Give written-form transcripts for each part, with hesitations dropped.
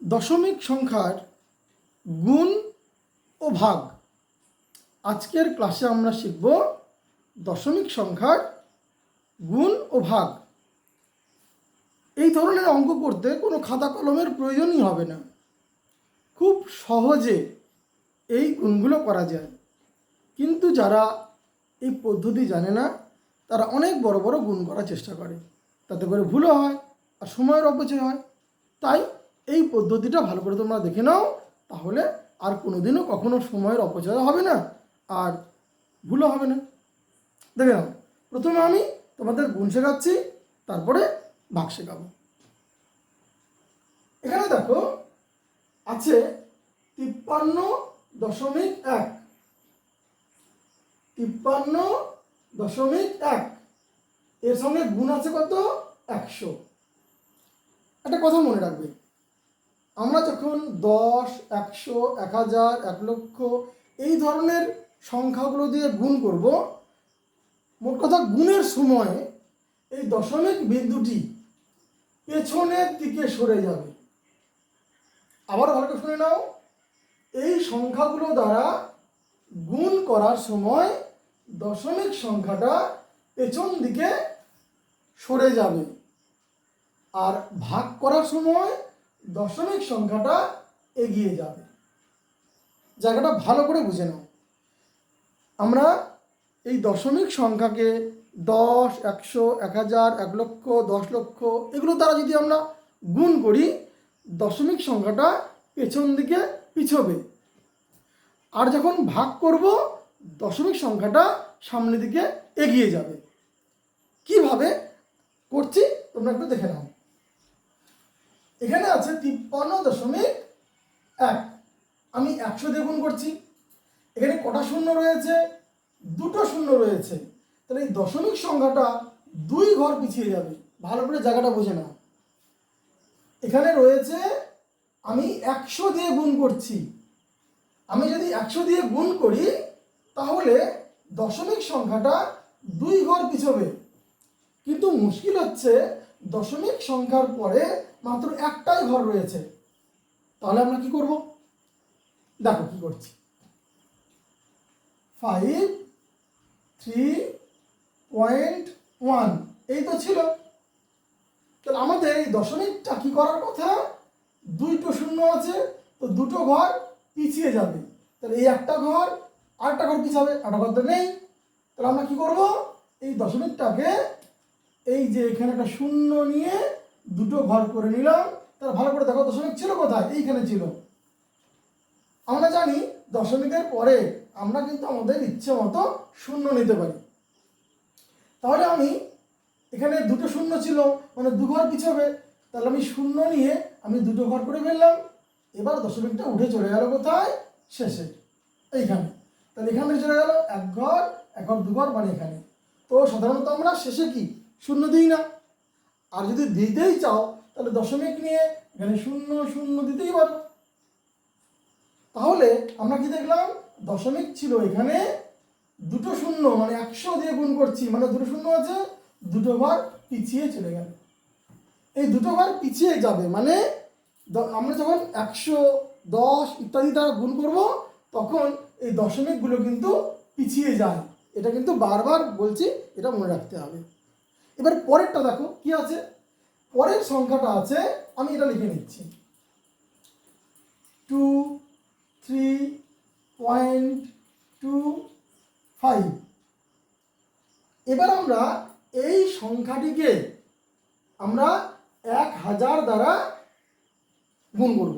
দশমিক সংখ্যার গুণ ও ভাগ। আজকের ক্লাসে আমরা শিখব দশমিক সংখ্যার গুণ ও ভাগ। এই ধরনের অঙ্ক করতে কোনো খাতা কলমের প্রয়োজনই হবে না, খুব সহজে এই গুণগুলো করা যায়। কিন্তু যারা এই পদ্ধতি জানে না তারা অনেক বড় বড় গুণ করার চেষ্টা করে, তাতে করে ভুলও হয় আর সময়ের অপচয় হয়। তাই এই পদ্ধতিটা ভালো করে তোমরা দেখে নাও, তাহলে আর কোনোদিনও কখনো সময়ের অপচয় হবে না আর ভুলও হবে না। দেখে নাও, প্রথমে আমি তোমাদের গুণ শেখাচ্ছি, তারপরে ভাগ শেখাবো। এখানে দেখো আছে 53.1, 53.1, এর সঙ্গে গুণ আছে কত? 100। একটা কথা মনে রাখবে, আমরা যখন 10, 100, 1000, 1 লক্ষ এই ধরনের সংখ্যাগুলো দিয়ে গুণ করব, মোট কথা গুণের সময় এই দশমিক বিন্দুটি পেছনের দিকে সরে যাবে। আবার ভালো করে শুনে নাও, এই সংখ্যাগুলো দ্বারা গুণ করার সময় দশমিক সংখ্যাটা পেছন দিকে সরে যাবে, আর ভাগ করার সময় দশমিক সংখ্যাটা এগিয়ে যাবে। জায়গাটা ভালো করে বুঝে নাও। আমরা এই দশমিক সংখ্যাকে 10, 100, 1000, 1 লক্ষ, 10 লক্ষ এগুলো দ্বারা যদি আমরা গুণ করি, দশমিক সংখ্যাটা পেছন দিকে পিছবে, আর যখন ভাগ করব দশমিক সংখ্যাটা সামনের দিকে এগিয়ে যাবে। কিভাবে করছি তোমরা একটু দেখে নাও। এখানে আছে 53.1, আমি 100 দিয়ে গুণ করছি। এখানে কটা শূন্য রয়েছে? 2টো শূন্য রয়েছে, তাহলে এই দশমিক সংখ্যাটা 2 ঘর পিছিয়ে যাবে। ভালো করে জায়গাটা বুঝে নাও। এখানে রয়েছে আমি 100 দিয়ে গুণ করছি, আমি যদি 100 দিয়ে গুণ করি তাহলে দশমিক সংখ্যাটা 2 ঘর পিছবে। কিন্তু মুশকিল হচ্ছে দশমিক সংখ্যার পরে মাত্র একটাই ঘর রয়েছে। তাহলে আমরা কি করব? দেখো কি করছি। 53.1 এই তো ছিল। তাহলে আমাদের এই দশমিকটা কি করার কথা? 2টো শূন্য আছে, তো 2টো ঘর পিছিয়ে যাবে। তাহলে এই একটা ঘর আরেকটা ঘর পিছাবে, একটা ঘর তো নেই। তাহলে আমরা কি করব? এই দশমিকটাকে এই যে এখানে একটা শূন্য নিয়ে 2টো ঘর করে নিলাম। তাহলে ভালো করে দেখো দশমিক ছিল কোথায়? এইখানে ছিল। আমরা জানি দশমিকের পরে আমরা কিন্তু আমাদের ইচ্ছে মতো শূন্য নিতে পারি। তাহলে আমি এখানে 2টো শূন্য ছিল, মানে 2 ঘর পিছবে, তাহলে আমি শূন্য নিয়ে আমি 2টো ঘর করে ফেললাম। এবার দশমিকটা উঠে চলে গেল কোথায়? শেষে, এইখানে। তাহলে এখান থেকে চলে গেল 1 ঘর, 1 ঘর 2 ঘর, মানে এখানে। তো সাধারণত আমরা শেষে কি শূন্য দিই না, আর যদি দিতেই চাও তাহলে দশমিক নিয়ে এখানে 0 0 দিতেই পারো। তাহলে আমরা কি দেখলাম? দশমিক ছিল এখানে, 2টো শূন্য, মানে 100 দিয়ে গুণ করছি, মানে 2টো শূন্য আছে, 2টো ঘর পিছিয়ে চলে গেল। এই 2টো ঘর পিছিয়ে যাবে মানে আমরা যখন 100, 10 ইত্যাদি দ্বারা গুণ করব, তখন এই দশমিকগুলো কিন্তু পিছিয়ে যায়। এটা কিন্তু বারবার বলছি, এটা মনে রাখতে হবে। এবার পরেরটা দেখো কি আছে। পরের সংখ্যাটা আছে, আমি এটা লিখে নিচ্ছি, 23.25। এবার আমরা এই সংখ্যাটিকে আমরা 1000 দ্বারা গুণ করব।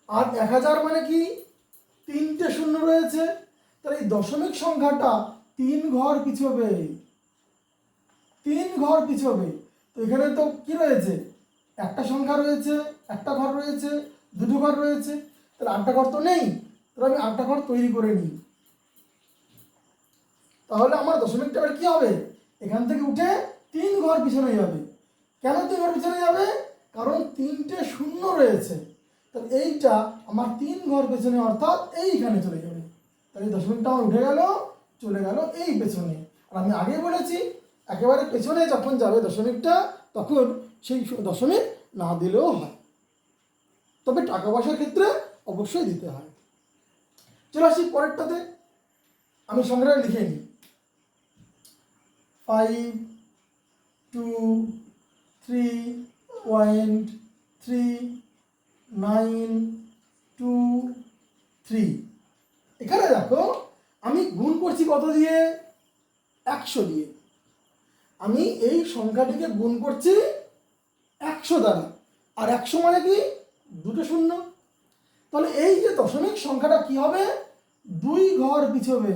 আর 1000 মানে কি? 3টে শূন্য রয়েছে, তাহলে এই দশমিক সংখ্যাটা 3 ঘর পিছবে, 3 ঘর পিছবে। তো এখানে তো কি রয়েছে? একটা সংখ্যা রয়েছে, একটা ঘর রয়েছে, 2টো ঘর রয়েছে, তাহলে 8টা ঘর তো নেই। তাহলে আমি 8টা ঘর তৈরি করে নিই। তাহলে আমার দশমিকটা এবার কি হবে? এখান থেকে উঠে 3 ঘর পিছনে যাবে। কেন 3 ঘর পিছনে যাবে? কারণ 3টে শূন্য রয়েছে। তাহলে এইটা আমার 3 ঘর পেছনে, অর্থাৎ এইখানে চলে যাবে। তাহলে দশমিকটা আমার উঠে গেল, চলে গেল এই পেছনে। আর আমি আগে বলেছি, একেবারে পেছনে যখন যাবে দশমিকটা, তখন সেই দশমিক না দিলেও হয়। তবে টাকা পয়সার ক্ষেত্রে অবশ্যই দিতে হয়। চলে আসি পরেরটাতে, আমি সংখ্যাটা লিখে নিই। 523.3923। এখানে দেখো আমি গুণ করছি কত দিয়ে? 100 দিয়ে। আমি এই সংখ্যাটিকে গুণ করছি 100 দ্বারা, আর 100 মানে কি? দুটো শূন্য। তাহলে এই যে দশমিক সংখ্যাটা কি হবে? 2 ঘর পিছবে।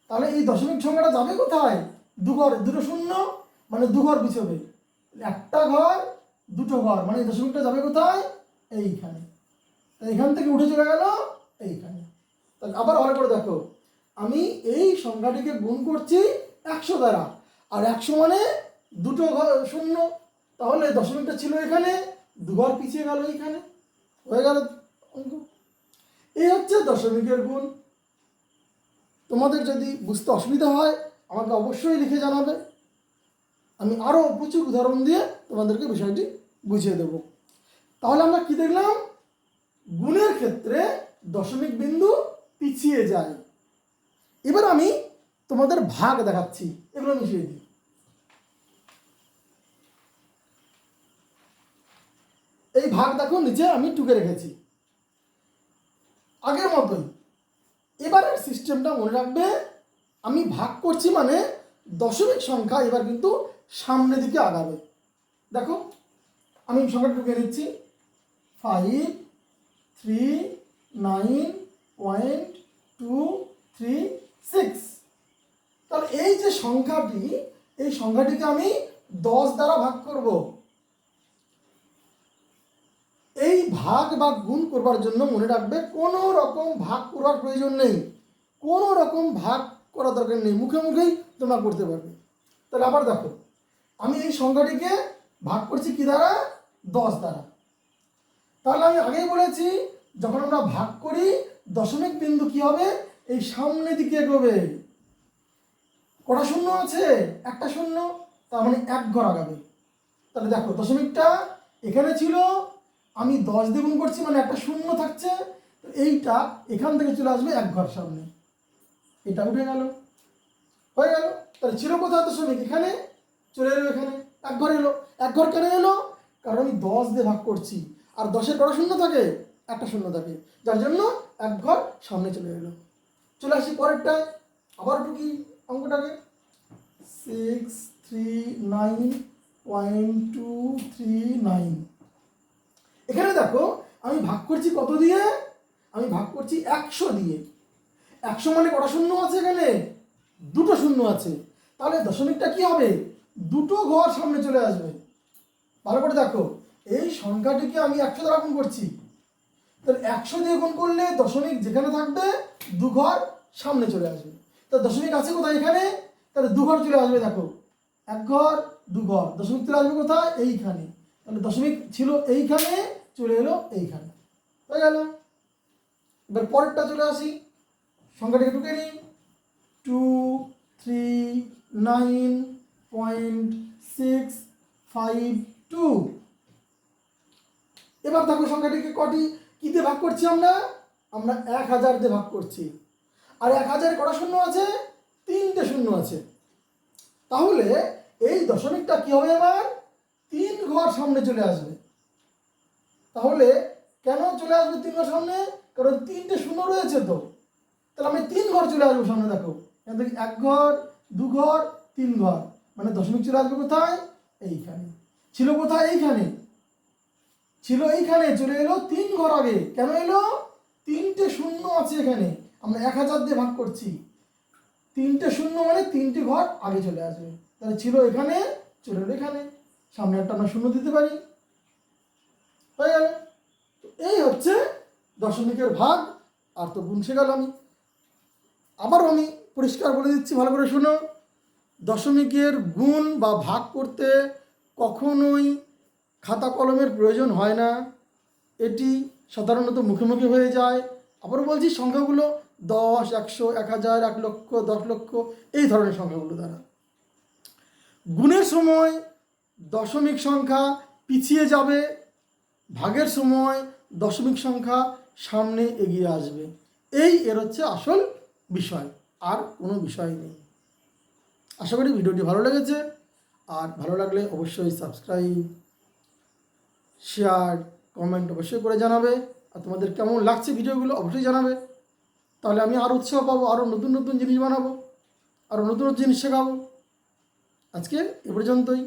তাহলে এই দশমিক সংখ্যাটা যাবে কোথায়? দুটো শূন্য মানে 2 ঘর পিছবে। একটা ঘর দুটো ঘর মানে এই দশমিকটা যাবে কোথায়? এইখানে। এইখান থেকে উঠে চলে গেল এইখানে। তাহলে আবার ভালো করে দেখো, আমি এই সংখ্যাটিকে গুণ করছি 100 দ্বারা, আর 100 মানে দুটো ঘর শূন্য, তাহলে দশমিকটা ছিল এখানে, 2 ঘর পিছিয়ে গেল এইখানে, হয়ে গেল অঙ্ক। এই হচ্ছে দশমিকের গুণ। তোমাদের যদি বুঝতে অসুবিধা হয় আমাকে অবশ্যই লিখে জানাবে, আমি আরও প্রচুর উদাহরণ দিয়ে তোমাদেরকে বিষয়টি বুঝিয়ে দেব। তাহলে আমরা কি দেখলাম? গুণের ক্ষেত্রে দশমিক বিন্দু পিছিয়ে যায়। এবার আমি তোমাদের ভাগ দেখাচ্ছি, এগুলো মিশিয়ে দিই। এই ভাগ দেখো নিচে আমি টুকে রেখেছি আগের মতোই। এবারের সিস্টেমটা মনে রাখবে, আমি ভাগ করছি মানে দশমিক সংখ্যা এবার কিন্তু সামনের দিকে আগাবে। দেখো আমি সংখ্যাটা টুকে নিচ্ছি, 539.236। তাহলে এই যে সংখ্যাটি, এই সংখ্যাটিকে আমি 10 দ্বারা ভাগ করব। এই ভাগ বা গুণ করবার জন্য মনে রাখবে কোনো রকম ভাগ করার প্রয়োজন নেই, কোনো রকম ভাগ করা দরকার নেই, মুখে মুখেই তোমরা করতে পারবে। তাহলে আবার দেখো, আমি এই সংখ্যাটিকে ভাগ করছি কি দ্বারা? 10 দ্বারা। তাহলে আমি আগেই বলেছি যখন আমরা ভাগ করি দশমিক বিন্দু কি হবে? এই সামনের দিকে এগোবে। কটা শূন্য আছে? একটা শূন্য, তার মানে 1 ঘর আগাবে। তাহলে দেখো দশমিকটা এখানে ছিল, আমি 10 দিয়ে গুণ করছি মানে একটা শূন্য থাকছে, তো এইটা এখান থেকে চলে আসবে 1 ঘর সামনে, এটা উঠে গেল, হয়ে গেল। তাহলে ছিল কোথায় দশমিক? এখানে, চলে এলো এখানে, 1 ঘর এলো। 1 ঘর কেন এলো? কারণ আমি 10 দিয়ে ভাগ করছি, আর 10-এর কটা শূন্য থাকে? একটা শূন্য থাকে, যার জন্য 1 ঘর সামনে চলে এলো। চলে আসি পরেরটায়, আবার টুকি অঙ্কটাকে, 639.239। এখানে দেখো আমি ভাগ করছি কত দিয়ে? আমি ভাগ করছি 100 দিয়ে। 100 মানে কটা শূন্য আছে এখানে? দুটো শূন্য আছে। তাহলে দশমিকটা কি হবে? দুটো ঘর সামনে চলে আসবে। ভালো করে দেখো, এই সংখ্যাটিকে আমি 100 দ্বারা গুণ করছি, তাহলে 100 দিয়ে গুণ করলে দশমিক যেখানে থাকবে 2 ঘর সামনে চলে আসবে। তো দশমিক আছে কোথায়? এখানে, তাহলে 2 ঘর চলে আসবে। দেখো 1 ঘর 2 ঘর, দশমিক চলে আসবে কোথায়? এইখানে। তাহলে দশমিক ছিল এইখানে, চলে এলো এইখানে, হয়ে গেল। এবার পরেরটা চলে আসি, সংখ্যাটিকে টুকে নিই, 239.652। এবার দেখো সংখ্যাটিকে কটি কিতে ভাগ করছি? আমরা 1000 দিয়ে ভাগ করছি, আর 1000 কটা শূন্য আছে? 3টে শূন্য আছে। তাহলে এই দশমিকটা কি হবে? এবার 3 ঘর সামনে চলে আসবে। তাহলে কেন চলে আসবে 3 ঘর সামনে? কারণ 3টে শূন্য রয়েছে তো, তাহলে আমি 3 ঘর চলে আসবো সামনে। দেখো এখান থেকে 1 ঘর 2 ঘর 3 ঘর, মানে দশমিক চলে আসবে কোথায়? এইখানে। ছিল কোথায়? এইখানে ছিল, এইখানে চলে এলো 3 ঘর আগে। কেন এলো? 3টে শূন্য আছে এখানে, আমরা 1000 দিয়ে ভাগ করছি, 3টে শূন্য মানে 3টে ঘর আগে চলে আসবে। তাহলে ছিল এখানে, চলে এলো এখানে, সামনে একটা আমরা শূন্য দিতে পারি, হয়ে গেল। এই হচ্ছে দশমিকের ভাগ। আর তো গুণ শেখাল আমি, আবারও আমি পরিষ্কার বলে দিচ্ছি, ভালো করে শুনো। দশমিকের গুণ বা ভাগ করতে কখনোই খাতা কলমের প্রয়োজন হয় না, এটি সাধারণত মুখে মুখে হয়ে যায়। আবারও বলছি, সংখ্যাগুলো 10, 100, 1000, 1 লক্ষ, 10 লক্ষ, এই ধরনের সংখ্যাগুলো দ্বারা। গুণের সময় দশমিক সংখ্যা পিছিয়ে যাবে, ভাগের সময় দশমিক সংখ্যা সামনে এগিয়ে আসবে। এই এর হচ্ছে আসল বিষয়, আর কোনো বিষয় নেই। আশা করি ভিডিওটি ভালো লেগেছে, আর ভালো লাগলে অবশ্যই সাবস্ক্রাইব, শেয়ার, কমেন্ট অবশ্যই করে জানাবে। আর তোমাদের কেমন লাগছে ভিডিওগুলো অবশ্যই জানাবে, তাহলে আমি আরও উৎসাহ পাবো, আরও নতুন নতুন জিনিস বানাবো, আরও নতুন নতুন জিনিস শেখাবো। আজকে এ পর্যন্তই।